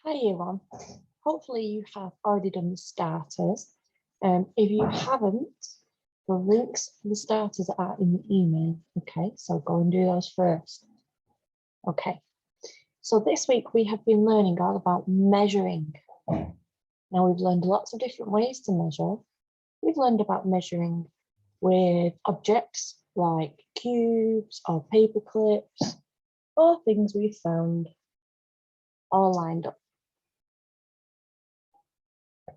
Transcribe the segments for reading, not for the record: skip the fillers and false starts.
Hi everyone. Hopefully you have already done the starters. If you haven't, the links for the starters are in the email. Okay, so go and do those first. Okay, so this week we have been learning all about measuring. Now we've learned lots of different ways to measure. We've learned about measuring with objects like cubes or paper clips or things we've found all lined up.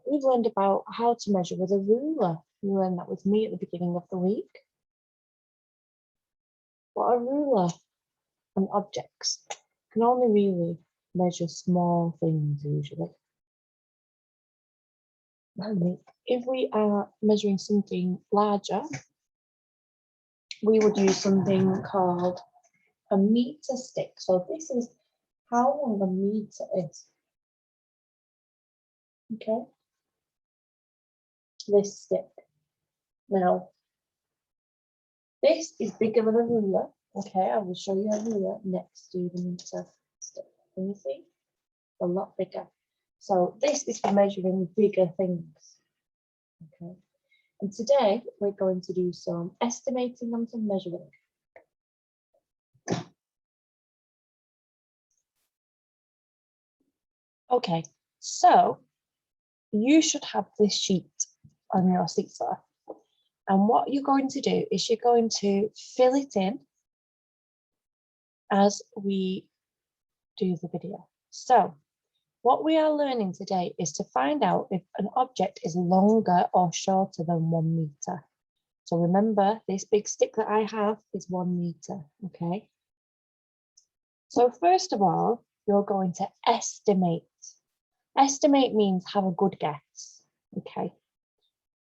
We've learned about how to measure with a ruler. You learned that with me at the beginning of the week. But a ruler and objects can only really measure small things usually. And if we are measuring something larger, we would use something called a meter stick. So this is how long a meter is. Okay. This stick. Now, this is bigger than a ruler. Okay, I will show you a ruler next to the meter stick. Can you see? A lot bigger. So this is for measuring bigger things. Okay. And today we're going to do some estimating and some measuring. Okay, so you should have this sheet on your seesaw. And what you're going to do is you're going to fill it in as we do the video. So what we are learning today is to find out if an object is longer or shorter than 1 meter. So remember, this big stick that I have is 1 meter, okay? So first of all, you're going to estimate. Estimate means have a good guess, okay?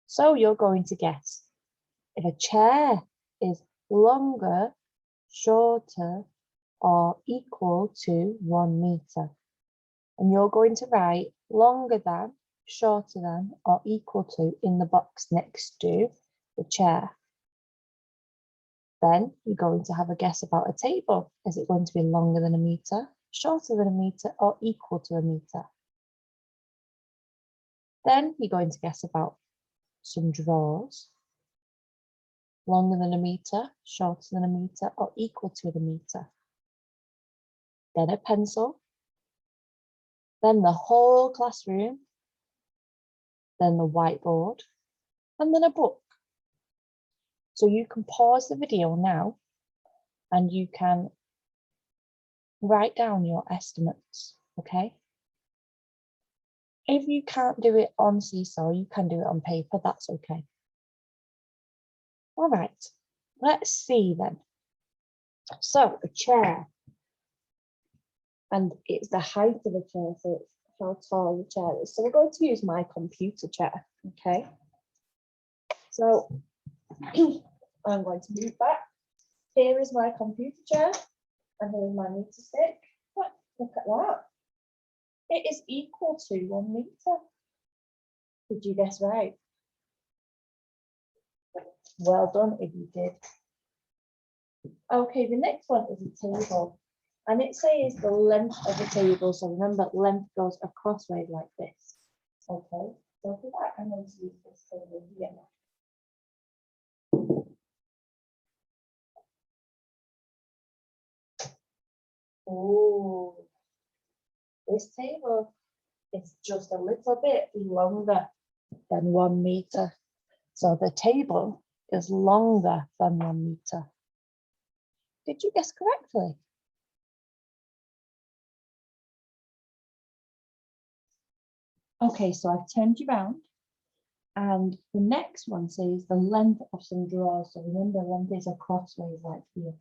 So you're going to guess if a chair is longer, shorter, or equal to 1 meter. And you're going to write longer than, shorter than, or equal to in the box next to the chair. Then you're going to have a guess about a table. Is it going to be longer than a meter, shorter than a meter, or equal to a meter? Then you're going to guess about some drawers. Longer than a meter, shorter than a meter, or equal to a meter. Then a pencil. Then the whole classroom. Then the whiteboard. And then a book. So you can pause the video now and you can write down your estimates, okay? If you can't do it on Seesaw, you can do it on paper, that's okay. All right, let's see then. So a chair, and it's the height of a chair, so it's how tall the chair is. So we're going to use my computer chair, okay? So I'm going to move back. Here is my computer chair, and here is my meter stick. Look at that. It is equal to 1 meter. Did you guess right? Well done if you did. Okay, the next one is a table. And it says the length of the table. So remember, length goes acrossways like this. Okay, so for that, I'm going to use this table here. Oh, this table is just a little bit longer than 1 meter. So the table is longer than 1 meter. Did you guess correctly? Okay, so I've turned you around. And the next one says the length of some drawers. So remember, length is acrossways like here.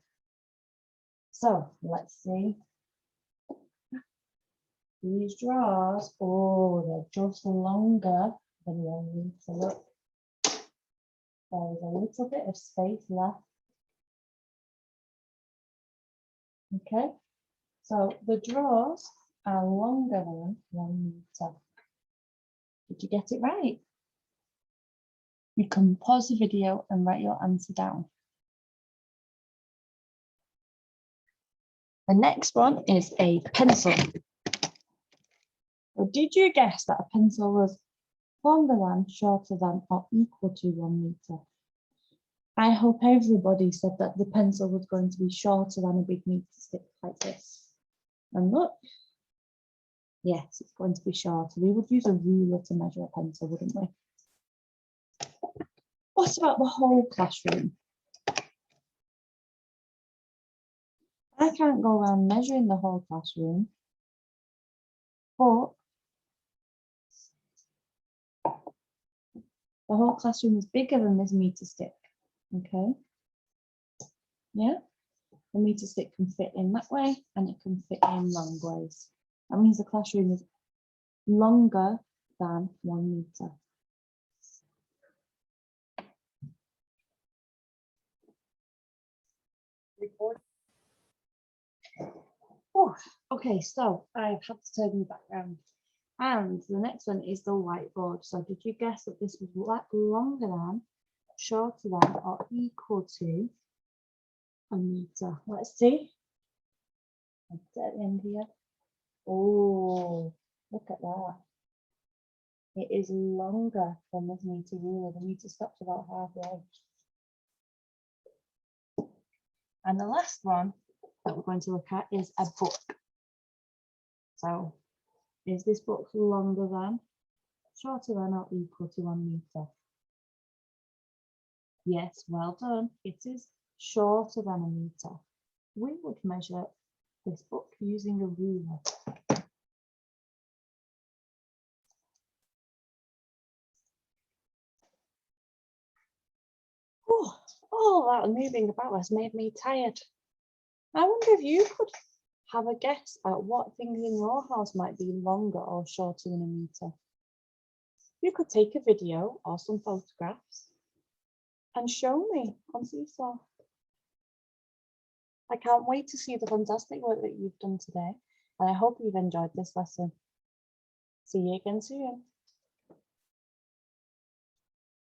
So let's see. These drawers, oh, they're just longer than 1 meter. Look, there is a little bit of space left. Okay, so the drawers are longer than 1 meter. Did you get it right? You can pause the video and write your answer down. The next one is a pencil. Or did you guess that a pencil was longer than, shorter than, or equal to 1 meter? I hope everybody said that the pencil was going to be shorter than a big meter stick like this. And look, yes, it's going to be shorter. We would use a ruler to measure a pencil, wouldn't we? What about the whole classroom? I can't go around measuring the whole classroom, but the whole classroom is bigger than this meter stick, okay? Yeah, the meter stick can fit in that way and it can fit in long ways. That means the classroom is longer than 1 meter. Oh, okay, so I've had to turn you back around. And the next one is the whiteboard. So did you guess that this was longer than, shorter than, or equal to 1 meter? Let's see. At the end here. Oh, look at that. It is longer than this meter ruler. The meter stops about halfway. And the last one that we're going to look at is a book. So, is this book longer than, shorter than, or equal to 1 meter? Yes, well done. It is shorter than a meter. We would measure this book using a ruler. Oh, all that moving about has made me tired. I wonder if you could have a guess at what things in your house might be longer or shorter than a meter. You could take a video or some photographs and show me on Seesaw. I can't wait to see the fantastic work that you've done today, and I hope you've enjoyed this lesson. See you again soon.